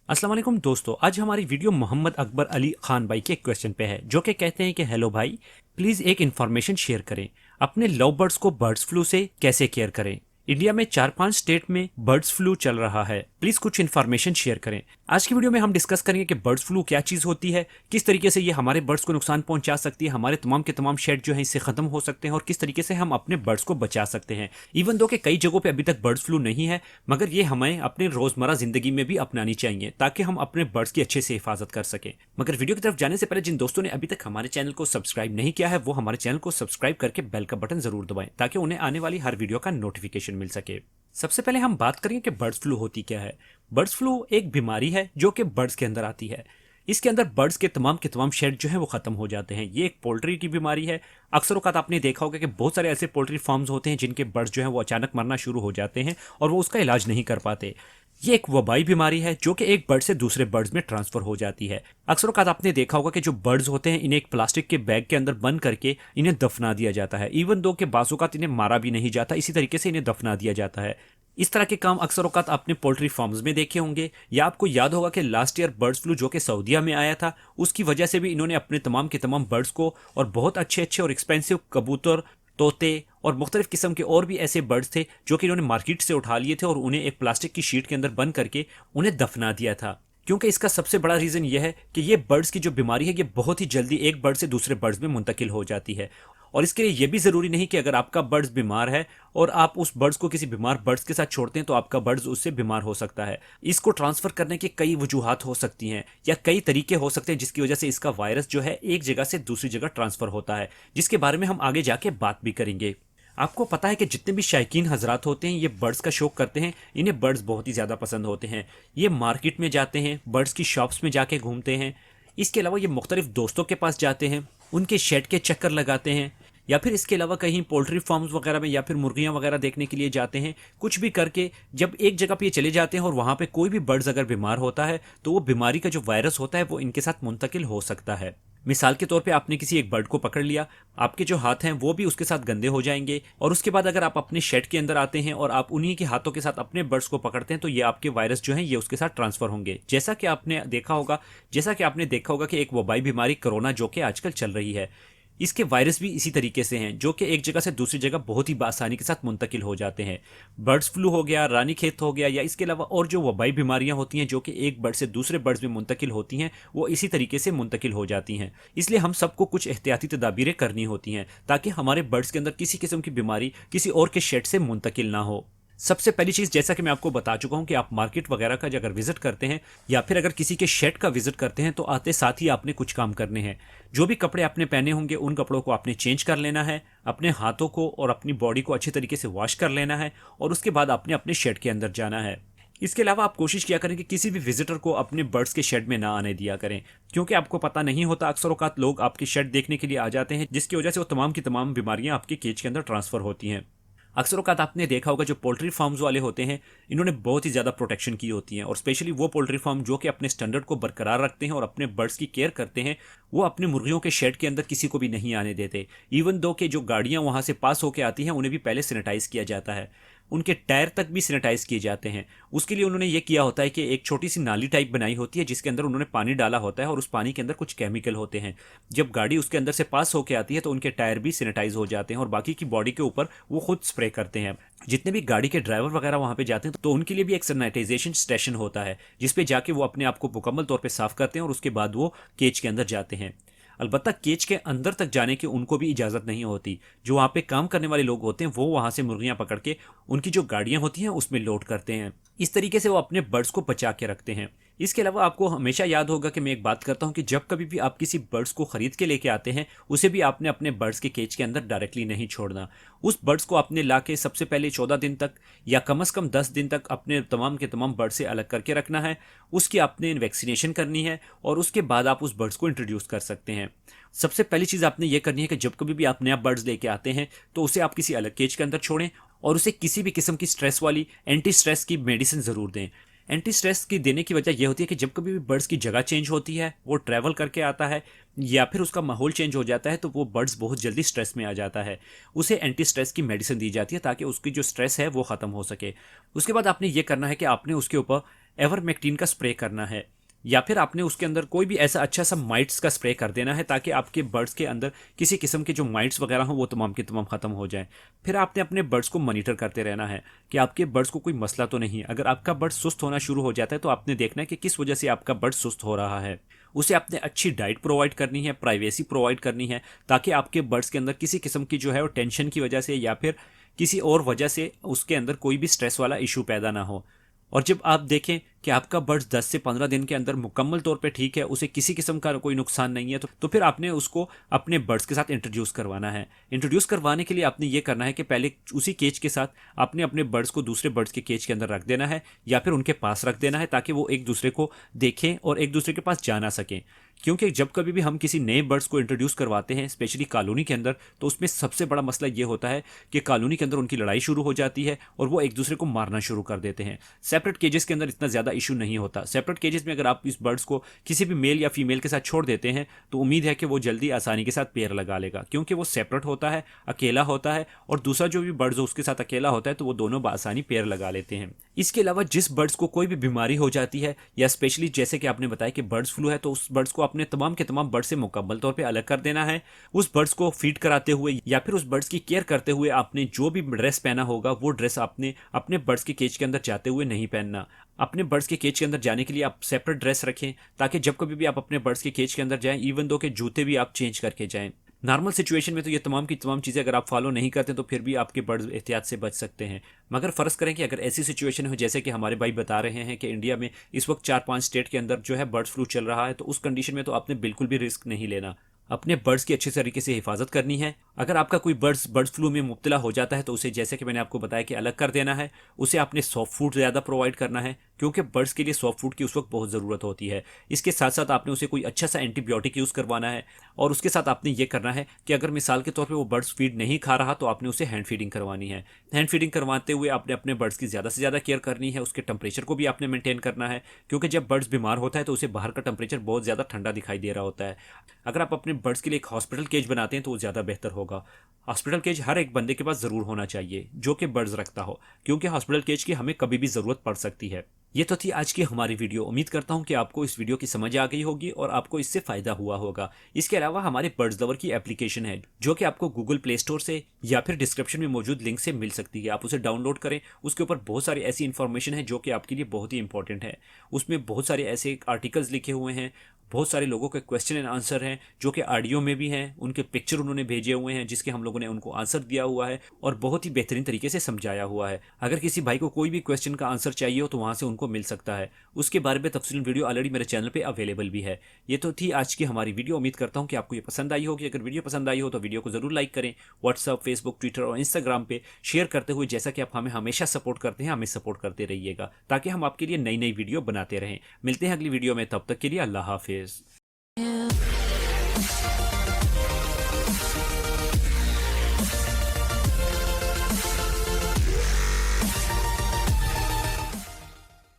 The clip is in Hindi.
अस्सलाम वालेकुम दोस्तों, आज हमारी वीडियो मोहम्मद अकबर अली खान भाई के एक क्वेश्चन पे है जो कि कहते हैं कि हेलो भाई, प्लीज एक इन्फॉर्मेशन शेयर करें। अपने लव बर्ड्स को बर्ड्स फ्लू से कैसे केयर करें। इंडिया में 4-5 स्टेट में बर्ड्स फ्लू चल रहा है, प्लीज कुछ इन्फॉर्मेशन शेयर करें। आज की वीडियो में हम डिस्कस करेंगे कि बर्ड्स फ्लू क्या चीज होती है, किस तरीके से ये हमारे बर्ड्स को नुकसान पहुंचा सकती है, हमारे तमाम के तमाम शेड जो है इससे खत्म हो सकते हैं और किस तरीके से हम अपने बर्ड्स को बचा सकते हैं। इवन दो कि कई जगहों पे अभी तक बर्ड्स फ्लू नहीं है, मगर ये हमें अपने रोजमर्रा जिंदगी में भी अपनानी चाहिए ताकि हम अपने बर्ड्स की अच्छे से हिफाजत कर सकें। मगर वीडियो की तरफ जाने से पहले जिन दोस्तों ने अभी तक हमारे चैनल को सब्सक्राइब नहीं किया है वो हमारे चैनल को सब्सक्राइब करके बेल का बटन जरूर दबाएं ताकि उन्हें आने वाली हर वीडियो का नोटिफिकेशन मिल सके। सबसे पहले हम बात करेंगे कि बर्ड्स फ्लू होती क्या है। बर्ड्स फ्लू एक बीमारी है जो कि बर्ड्स के अंदर आती है। इसके अंदर बर्ड्स के तमाम शेड जो है वो खत्म हो जाते हैं। ये एक पोल्ट्री की बीमारी है। अक्सर औक़ात आपने देखा होगा कि बहुत सारे ऐसे पोल्ट्री फार्म्स होते हैं जिनके बर्ड्स जो है वो अचानक मरना शुरू हो जाते हैं और वो उसका इलाज नहीं कर पाते। ये एक वबाई बीमारी है जो कि एक बर्ड से दूसरे बर्ड्स में ट्रांसफर हो जाती है। अक्सर औक़ात आपने देखा होगा कि जो बर्ड्स होते हैं इन्हें एक प्लास्टिक के बैग के अंदर बंद करके इन्हें दफना दिया जाता है। इवन दो के बाज़ औक़ात इन्हें मारा भी नहीं जाता, इसी तरीके से इन्हें दफना दिया जाता है। इस तरह के काम अक्सर औक़ात आपने पोल्ट्री फार्म्स में देखे होंगे, या आपको याद होगा कि लास्ट ईयर बर्ड्स फ्लू जो कि सऊदीया में आया था उसकी वजह से भी इन्होंने अपने तमाम के तमाम बर्ड्स को और बहुत अच्छे अच्छे और एक्सपेंसिव कबूतर, तोते और मुख्तलिफ किस्म के और भी ऐसे बर्ड्स थे जो कि इन्होंने मार्केट से उठा लिए थे और उन्हें एक प्लास्टिक की शीट के अंदर बंद करके उन्हें दफना दिया था। क्योंकि इसका सबसे बड़ा रीज़न यह है कि ये बर्ड्स की जो बीमारी है ये बहुत ही जल्दी एक बर्ड से दूसरे बर्ड्स में मुंतकिल हो जाती है। और इसके लिए यह भी ज़रूरी नहीं कि अगर आपका बर्ड्स बीमार है और आप उस बर्ड्स को किसी बीमार बर्ड्स के साथ छोड़ते हैं तो आपका बर्ड्स उससे बीमार हो सकता है। इसको ट्रांसफ़र करने की कई वजूहात हो सकती हैं या कई तरीके हो सकते हैं जिसकी वजह से इसका वायरस जो है एक जगह से दूसरी जगह ट्रांसफ़र होता है, जिसके बारे में हम आगे जाके बात भी करेंगे। आपको पता है कि जितने भी शायकीन हजरात होते हैं ये बर्ड्स का शौक करते हैं, इन्हें बर्ड्स बहुत ही ज़्यादा पसंद होते हैं। ये मार्केट में जाते हैं, बर्ड्स की शॉप्स में जाके घूमते हैं। इसके अलावा ये मुख्तलिफ दोस्तों के पास जाते हैं, उनके शेड के चक्कर लगाते हैं, या फिर इसके अलावा कहीं पोल्ट्री फार्म्स वगैरह में या फिर मुर्गियां वगैरह देखने के लिए जाते हैं। कुछ भी करके जब एक जगह पे ये चले जाते हैं और वहाँ पे कोई भी बर्ड्स अगर बीमार होता है तो वो बीमारी का जो वायरस होता है वो इनके साथ मुंतकिल हो सकता है। मिसाल के तौर पे आपने किसी एक बर्ड को पकड़ लिया, आपके जो हाथ हैं वो भी उसके साथ गंदे हो जाएंगे और उसके बाद अगर आप अपने शेड के अंदर आते हैं और आप उन्हीं के हाथों के साथ अपने बर्ड्स को पकड़ते हैं तो ये आपके वायरस जो है ये उसके साथ ट्रांसफर होंगे। जैसा कि आपने देखा होगा कि एक वबाई बीमारी कोरोना जो कि आजकल चल रही है, इसके वायरस भी इसी तरीके से हैं जो कि एक जगह से दूसरी जगह बहुत ही आसानी के साथ मुंतकिल हो जाते हैं। बर्ड्स फ्लू हो गया, रानीखेत हो गया, या इसके अलावा और जो वबाई बीमारियां होती हैं जो कि एक बर्ड से दूसरे बर्ड्स में मुंतकिल होती हैं वो इसी तरीके से मुंतकिल हो जाती हैं। इसलिए हम सबको कुछ एहतियाती तदाबीरें करनी होती हैं ताकि हमारे बर्ड्स के अंदर किसी किस्म की बीमारी किसी और के शेड से मुंतकिल ना हो। सबसे पहली चीज़, जैसा कि मैं आपको बता चुका हूं कि आप मार्केट वगैरह का अगर विजिट करते हैं या फिर अगर किसी के शेड का विजिट करते हैं तो आते साथ ही आपने कुछ काम करने हैं। जो भी कपड़े आपने पहने होंगे उन कपड़ों को आपने चेंज कर लेना है, अपने हाथों को और अपनी बॉडी को अच्छे तरीके से वॉश कर लेना है और उसके बाद आपने अपने शेड के अंदर जाना है। इसके अलावा आप कोशिश किया करें कि किसी भी विजिटर को अपने बर्ड्स के शेड में ना आने दिया करें, क्योंकि आपको पता नहीं होता, अक्सर औक़ात लोग आपके शेड देखने के लिए आ जाते हैं जिसकी वजह से वो तमाम की तमाम बीमारियां आपके केज के अंदर ट्रांसफ़र होती हैं। अक्सर औक़ात आपने देखा होगा जो पोल्ट्री फार्म्स वाले होते हैं इन्होंने बहुत ही ज़्यादा प्रोटेक्शन की होती है, और स्पेशली वो पोल्ट्री फार्म जो कि अपने स्टैंडर्ड को बरकरार रखते हैं और अपने बर्ड्स की केयर करते हैं, वो अपने मुर्गियों के शेड के अंदर किसी को भी नहीं आने देते। इवन दो कि जो गाड़ियाँ वहाँ से पास होकर आती हैं उन्हें भी पहले सैनिटाइज़ किया जाता है, उनके टायर तक भी सैनिटाइज किए जाते हैं। उसके लिए उन्होंने ये किया होता है कि एक छोटी सी नाली टाइप बनाई होती है जिसके अंदर उन्होंने पानी डाला होता है और उस पानी के अंदर कुछ केमिकल होते हैं। जब गाड़ी उसके अंदर से पास होकर आती है तो उनके टायर भी सैनिटाइज हो जाते हैं और बाकी की बॉडी के ऊपर वो खुद स्प्रे करते हैं। जितने भी गाड़ी के ड्राइवर वगैरह वहाँ पे जाते हैं तो उनके लिए भी एक सैनिटाइजेशन स्टेशन होता है जिसपे जाके वो अपने आप को मुकम्मल तौर पे साफ करते हैं और उसके बाद वो केज के अंदर जाते हैं। अलबत्ता केज के अंदर तक जाने की उनको भी इजाज़त नहीं होती। जो वहाँ पे काम करने वाले लोग होते हैं वो वहाँ से मुर्गियाँ पकड़ के उनकी जो गाड़ियाँ होती हैं उसमें लोड करते हैं। इस तरीके से वो अपने बर्ड्स को बचा के रखते हैं। इसके अलावा आपको हमेशा याद होगा कि मैं एक बात करता हूँ कि जब कभी भी आप किसी बर्ड्स को ख़रीद के लेके आते हैं उसे भी आपने अपने बर्ड्स के केज के अंदर डायरेक्टली नहीं छोड़ना। उस बर्ड्स को आपने ला के सबसे पहले 14 दिन तक या कम से कम 10 दिन तक अपने तमाम के तमाम बर्ड से अलग करके रखना है। उसकी आपने वैक्सीनेशन करनी है और उसके बाद आप उस बर्ड्स को इंट्रोड्यूस कर सकते हैं। सबसे पहली चीज़ आपने ये करनी है कि जब कभी भी आप नया बर्ड्स लेके आते हैं तो उसे आप किसी अलग केज के अंदर छोड़ें और उसे किसी भी किस्म की स्ट्रेस वाली एंटी स्ट्रेस की मेडिसिन ज़रूर दें। एंटी स्ट्रेस की देने की वजह यह होती है कि जब कभी भी बर्ड्स की जगह चेंज होती है, वो ट्रैवल करके आता है या फिर उसका माहौल चेंज हो जाता है तो वो बर्ड्स बहुत जल्दी स्ट्रेस में आ जाता है। उसे एंटी स्ट्रेस की मेडिसिन दी जाती है ताकि उसकी जो स्ट्रेस है वो ख़त्म हो सके। उसके बाद आपने ये करना है कि आपने उसके ऊपर एवरमेक्टिन का स्प्रे करना है, या फिर आपने उसके अंदर कोई भी ऐसा अच्छा सा माइट्स का स्प्रे कर देना है ताकि आपके बर्ड्स के अंदर किसी किस्म के जो माइट्स वगैरह हों वो तमाम के तमाम खत्म हो जाएं। फिर आपने अपने बर्ड्स को मॉनिटर करते रहना है कि आपके बर्ड्स को कोई मसला तो नहीं है। अगर आपका बर्ड सुस्त होना शुरू हो जाता है तो आपने देखना है कि किस वजह से आपका बर्ड सुस्त हो रहा है। उसे आपने अच्छी डाइट प्रोवाइड करनी है, प्राइवेसी प्रोवाइड करनी है, ताकि आपके बर्ड्स के अंदर किसी किस्म की जो है वो टेंशन की वजह से या फिर किसी और वजह से उसके अंदर कोई भी स्ट्रेस वाला इशू पैदा ना हो। और जब आप देखें कि आपका बर्ड्स 10 से 15 दिन के अंदर मुकम्मल तौर पे ठीक है, उसे किसी किस्म का कोई नुकसान नहीं है, तो फिर आपने उसको अपने बर्ड्स के साथ इंट्रोड्यूस करवाना है। इंट्रोड्यूस करवाने के लिए आपने ये करना है कि पहले उसी केज के साथ आपने अपने बर्ड्स को दूसरे बर्ड्स के केज के अंदर रख देना है या फिर उनके पास रख देना है, ताकि वो एक दूसरे को देखें और एक दूसरे के पास जा ना सकें। क्योंकि जब कभी भी हम किसी नए बर्ड्स को इंट्रोड्यूस करवाते हैं, स्पेशली कॉलोनी के अंदर, तो उसमें सबसे बड़ा मसला ये होता है कि कॉलोनी के अंदर उनकी लड़ाई शुरू हो जाती है और वो एक दूसरे को मारना शुरू कर देते हैं। सेपरेट केजेस के अंदर इतना ज़्यादा इशू नहीं होता। सेपरेट केजेस में अगर आप इस बर्ड्स को किसी भी मेल या फीमेल के साथ छोड़ देते हैं तो उम्मीद है कि वो जल्दी आसानी के साथ पेयर लगा लेगा, क्योंकि वो सेपरेट होता है, अकेला होता है, और दूसरा जो भी बर्ड्स हो उसके साथ अकेला होता है, तो वो दोनों बआसानी पेयर लगा लेते हैं। इसके अलावा जिस बर्ड्स को कोई भी बीमारी हो जाती है, या स्पेशली जैसे कि आपने बताया कि बर्ड्स फ्लू है, तो उस बर्ड्स को अपने तमाम के तमाम बर्ड से मुकम्मल तौर पे अलग कर देना है। उस बर्ड्स को फीड कराते हुए या फिर उस बर्ड्स की केयर करते हुए आपने जो भी ड्रेस पहना होगा वो ड्रेस आपने अपने बर्ड्स के केज के अंदर जाते हुए नहीं पहनना। अपने बर्ड्स के केज के अंदर जाने के लिए आप सेपरेट ड्रेस रखें, ताकि जब कभी भी आप अपने बर्ड्स के केज के अंदर जाएं, इवन दो के जूते भी आप चेंज करके जाएं। नॉर्मल सिचुएशन में तो ये तमाम की तमाम चीज़ें अगर आप फॉलो नहीं करते तो फिर भी आपके बर्ड्स एहतियात से बच सकते हैं। मगर फ़र्ज़ करें कि अगर ऐसी सिचुएशन हो जैसे कि हमारे भाई बता रहे हैं कि इंडिया में इस वक्त 4-5 स्टेट के अंदर जो है बर्ड फ्लू चल रहा है, तो उस कंडीशन में तो आपने बिल्कुल भी रिस्क नहीं लेना। अपने बर्ड्स की अच्छे तरीके से हिफाजत करनी है। अगर आपका कोई बर्ड फ्लू में मुब्तला हो जाता है तो उसे, जैसे कि मैंने आपको बताया, कि अलग कर देना है। उसे आपने सॉफ्ट फूड ज़्यादा प्रोवाइड करना है, क्योंकि बर्ड्स के लिए सॉफ्ट फूड की उस वक्त बहुत ज़रूरत होती है। इसके साथ साथ आपने उसे कोई अच्छा सा एंटीबायोटिक यूज़ करवाना है, और उसके साथ आपने ये करना है कि अगर मिसाल के तौर पे वो बर्ड्स फीड नहीं खा रहा तो आपने उसे हैंड फीडिंग करवानी है। हैंड फीडिंग करवाते हुए आपने अपने बर्ड्स की ज़्यादा से ज़्यादा केयर करनी है। उसके टेम्परेचर को भी आपने मेंटेन करना है, क्योंकि जब बर्ड्स बीमार होता है तो उसे बाहर का टेम्परेचर बहुत ज़्यादा ठंडा दिखाई दे रहा होता है। अगर आप अपने बर्ड्स के लिए एक हॉस्पिटल केज बनाते हैं तो वो ज़्यादा बेहतर होगा। हॉस्पिटल केज हर एक बंदे के पास ज़रूर होना चाहिए जो कि बर्ड्स रखता हो, क्योंकि हॉस्पिटल केज की हमें कभी भी ज़रूरत पड़ सकती है। ये तो थी आज की हमारी वीडियो। उम्मीद करता हूँ कि आपको इस वीडियो की समझ आ गई होगी और आपको इससे फ़ायदा हुआ होगा। इसके अलावा हमारे बर्ड्स लवर की एप्लीकेशन है जो कि आपको गूगल प्ले स्टोर से या फिर डिस्क्रिप्शन में मौजूद लिंक से मिल सकती है। आप उसे डाउनलोड करें। उसके ऊपर बहुत सारी ऐसी इन्फॉर्मेशन है जो कि आपके लिए बहुत ही इंपॉर्टेंट है। उसमें बहुत सारे ऐसे आर्टिकल्स लिखे हुए हैं, बहुत सारे लोगों के क्वेश्चन एंड आंसर हैं जो कि ऑडियो में भी हैं, उनके पिक्चर उन्होंने भेजे हुए हैं जिसके हम लोगों ने उनको आंसर दिया हुआ है और बहुत ही बेहतरीन तरीके से समझाया हुआ है। अगर किसी भाई को कोई भी क्वेश्चन का आंसर चाहिए हो तो वहाँ से उनको मिल सकता है। उसके बारे में तफसीली वीडियो ऑलरेडी मेरे चैनल पे अवेलेबल भी है। ये तो थी आज की हमारी वीडियो। उम्मीद करता हूँ कि आपको ये पसंद आई होगी। अगर वीडियो पसंद आई हो तो वीडियो को ज़रूर लाइक करें। व्हाट्सअप, फेसबुक, ट्विटर और इंस्टाग्राम पे शेयर करते हुए, जैसा कि आप हमें हमेशा सपोर्ट करते हैं, हमें सपोर्ट करते रहिएगा ताकि हम आपके लिए नई नई वीडियो बनाते रहें। मिलते हैं अगली वीडियो में, तब तक के लिए अल्लाह हाफिज़।